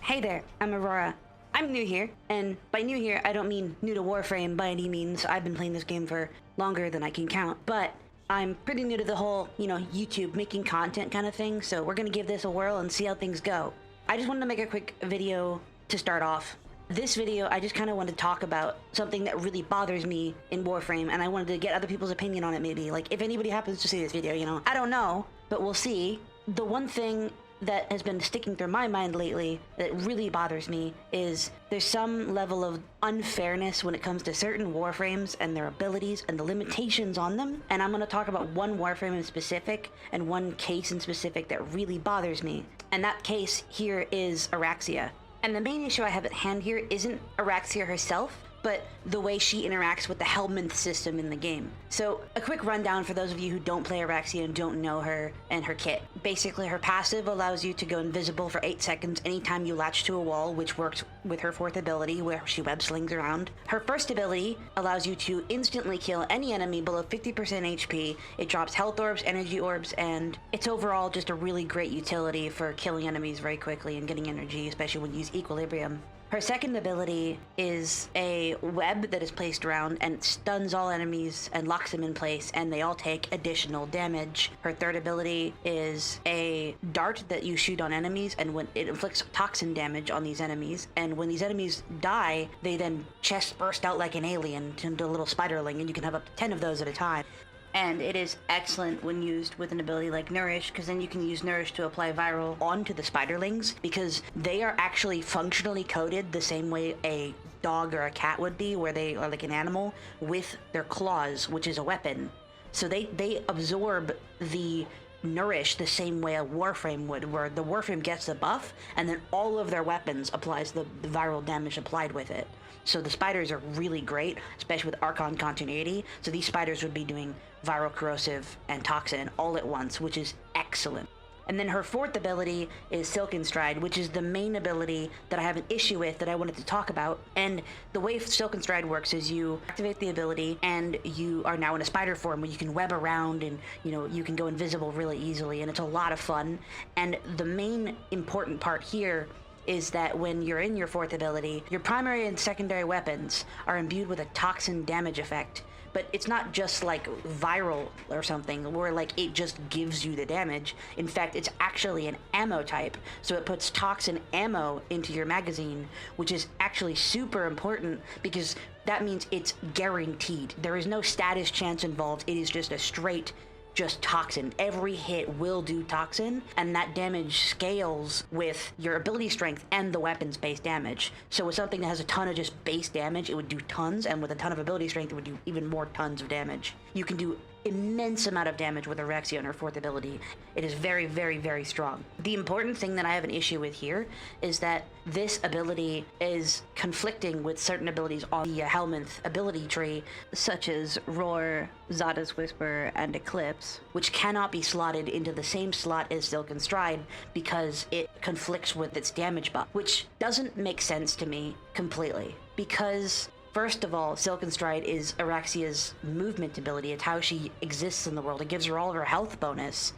Hey there, I'm Aurora. I'm new here, and by new here, I don't mean new to Warframe by any means. I've been playing this game for longer than I can count, but I'm pretty new to the whole, YouTube making content kind of thing, so we're gonna give this a whirl and see how things go. I just wanted to make a quick video to start off. This video, I just kind of wanted to talk about something that really bothers me in Warframe, and I wanted to get other people's opinion on it maybe. Like, if anybody happens to see this video, I don't know, but we'll see. The one thing that has been sticking through my mind lately that really bothers me is there's some level of unfairness when it comes to certain warframes and their abilities and the limitations on them. And I'm going to talk about one warframe in specific and one case in specific that really bothers me. And that case here is Araxia. And the main issue I have at hand here isn't Araxia herself, but the way she interacts with the helminth system in the game. So a quick rundown for those of you who don't play Araxia and don't know her and her kit. Basically, her passive allows you to go invisible for 8 seconds anytime you latch to a wall, which works with her fourth ability where she web slings around. Her first ability allows you to instantly kill any enemy below 50% HP. It drops health orbs, energy orbs, and it's overall just a really great utility for killing enemies very quickly and getting energy, especially when you use equilibrium. Her second ability is a web that is placed around and stuns all enemies and locks them in place, and they all take additional damage. Her third ability is a dart that you shoot on enemies, and when it inflicts toxin damage on these enemies, and when these enemies die, they then chest burst out like an alien into a little spiderling, and you can have up to 10 of those at a time. And it is excellent when used with an ability like Nourish, because then you can use Nourish to apply viral onto the spiderlings, because they are actually functionally coded the same way a dog or a cat would be, where they are like an animal with their claws, which is a weapon. So they absorb the Nourish the same way a warframe would, where the warframe gets the buff and then all of their weapons applies the viral damage applied with it. So the spiders are really great, especially with Archon continuity. So these spiders would be doing viral, corrosive, and toxin all at once, which is excellent. And then her fourth ability is Silken Stride, which is the main ability that I have an issue with that I wanted to talk about. And the way Silken Stride works is you activate the ability and you are now in a spider form where you can web around and, you can go invisible really easily, and it's a lot of fun. And the main important part here is that when you're in your fourth ability, your primary and secondary weapons are imbued with a toxin damage effect. But it's not just like viral or something where like it just gives you the damage. In fact, it's actually an ammo type. So it puts toxin ammo into your magazine, which is actually super important because that means it's guaranteed. There is no status chance involved. It is just a straight toxin. Every hit will do toxin, and that damage scales with your ability strength and the weapons base damage. So with something that has a ton of just base damage, it would do tons, and with a ton of ability strength, it would do even more tons of damage. You can do immense amount of damage with Araxia on her fourth ability. It is very, very, very strong. The important thing that I have an issue with here is that this ability is conflicting with certain abilities on the helminth ability tree, such as Roar, Zada's Whisper, and Eclipse, which cannot be slotted into the same slot as Silken Stride because it conflicts with its damage buff, which doesn't make sense to me completely, because first of all, Silken Stride is Araxia's movement ability. It's how she exists in the world. It gives her all of her health bonus.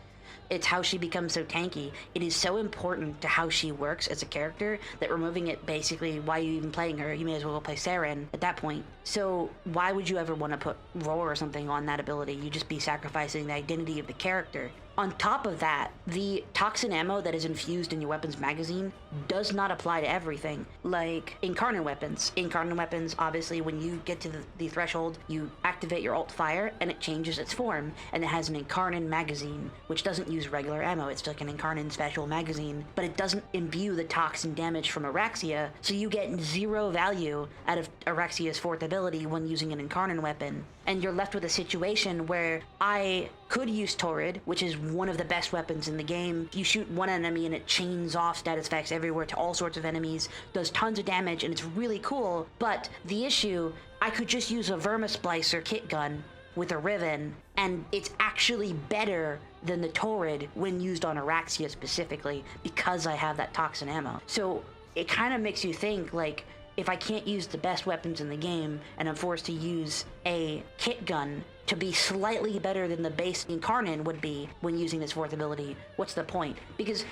It's how she becomes so tanky. It is so important to how she works as a character that removing it, basically, why are you even playing her? You may as well go play Saren at that point. So why would you ever want to put Roar or something on that ability? You'd just be sacrificing the identity of the character. On top of that, the toxin ammo that is infused in your weapons magazine does not apply to everything, like incarnate weapons. Incarnate weapons, obviously, when you get to the threshold, you activate your alt fire and it changes its form, and it has an incarnate magazine, which doesn't use regular ammo. It's like an incarnate special magazine, but it doesn't imbue the toxin damage from Araxia, so you get 0 value out of Araxia's fourth ability when using an incarnate weapon. And you're left with a situation where I could use Torrid, which is one of the best weapons in the game. You shoot one enemy and it chains off status effects everywhere to all sorts of enemies, does tons of damage, and it's really cool. But the issue, I could just use a Vermisplicer kit gun with a Riven, and it's actually better than the Torrid when used on Araxia specifically because I have that toxin ammo. So it kind of makes you think, like, if I can't use the best weapons in the game and I'm forced to use a kit gun to be slightly better than the base Incarnin would be when using this fourth ability, what's the point? Because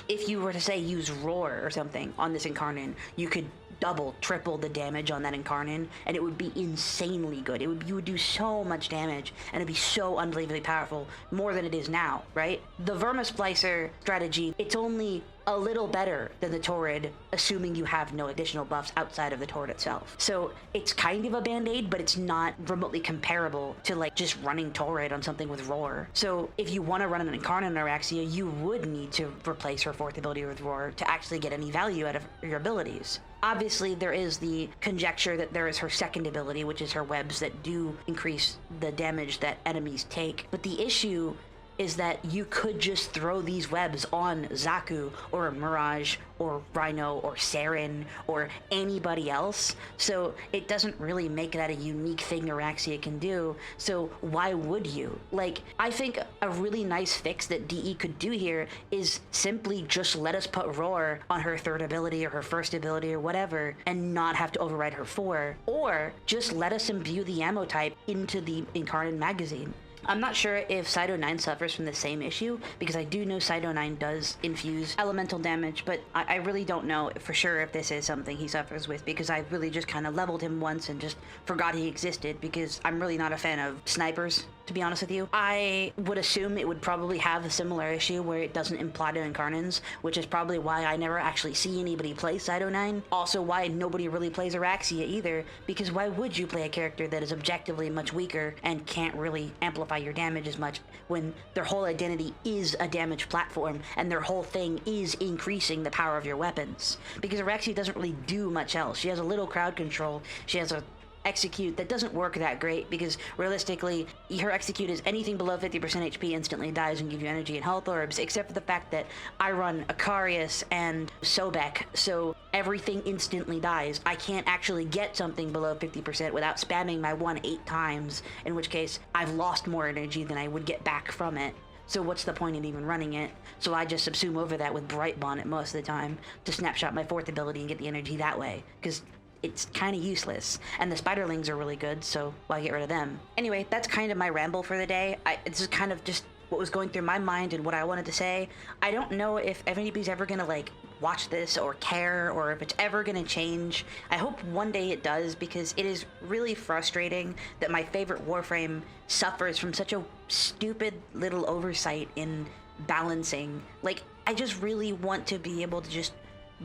if you were to say use Roar or something on this Incarnon, you could double, triple the damage on that Incarnon, and it would be insanely good. You would do so much damage, and it'd be so unbelievably powerful, more than it is now, right? The Vermisplicer strategy, it's only a little better than the Torrid, assuming you have no additional buffs outside of the Torrid itself. So it's kind of a band-aid, but it's not remotely comparable to like just running Torrid on something with Roar. So if you want to run an Incarnon Araxia, you would need to replace her fourth ability with Roar to actually get any value out of your abilities. Obviously, there is the conjecture that there is her second ability, which is her webs that do increase the damage that enemies take. But the issue is that you could just throw these webs on Zaku or Mirage or Rhino or Saren or anybody else, so it doesn't really make that a unique thing Araxia can do, so why would you? Like, I think a really nice fix that DE could do here is simply just let us put Roar on her third ability or her first ability or whatever and not have to override her 4, or just let us imbue the ammo type into the Incarnate magazine. I'm not sure if Cyto 9 suffers from the same issue, because I do know Cyto 9 does infuse elemental damage, but I really don't know for sure if this is something he suffers with, because I really just kind of leveled him once and just forgot he existed, because I'm really not a fan of snipers, to be honest with you. I would assume it would probably have a similar issue where it doesn't imply to Incarnons, which is probably why I never actually see anybody play Cyto 9. Also why nobody really plays Araxia either, because why would you play a character that is objectively much weaker and can't really amplify your damage as much when their whole identity is a damage platform and their whole thing is increasing the power of your weapons? Because Araxia doesn't really do much else. She has a little crowd control, she has a execute that doesn't work that great, because realistically her execute is anything below 50% HP instantly dies and give you energy and health orbs, except for the fact that I run Akarius and Sobek, so everything instantly dies. I can't actually get something below 50% without spamming my 1 8 times, in which case I've lost more energy than I would get back from it. So what's the point in even running it? So I just subsume over that with Bright Bonnet most of the time to snapshot my fourth ability and get the energy that way, because it's kind of useless. And the Spiderlings are really good, so why get rid of them? Anyway, that's kind of my ramble for the day. This is kind of just what was going through my mind and what I wanted to say. I don't know if anybody's ever gonna like watch this or care, or if it's ever gonna change. I hope one day it does, because it is really frustrating that my favorite Warframe suffers from such a stupid little oversight in balancing. Like, I just really want to be able to just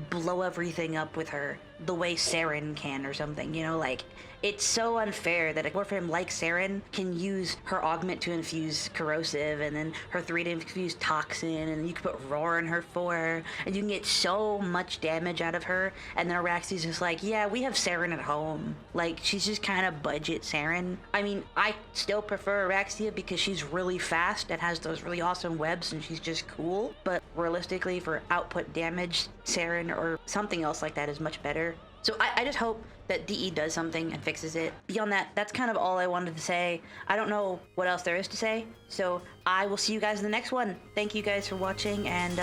blow everything up with her the way Saren can or something, you know? Like, it's so unfair that a Warframe like Saren can use her augment to infuse corrosive, and then her 3 to infuse toxin, and you can put Roar in her 4, and you can get so much damage out of her, and then Araxia's just like, yeah, we have Saren at home. Like, she's just kind of budget Saren. I mean, I still prefer Araxia because she's really fast and has those really awesome webs, and she's just cool, but realistically, for output damage, Saren or something else like that is much better. So I just hope that DE does something and fixes it. Beyond that, that's kind of all I wanted to say. I don't know what else there is to say, so I will see you guys in the next one. Thank you guys for watching, and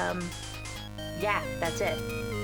yeah, that's it.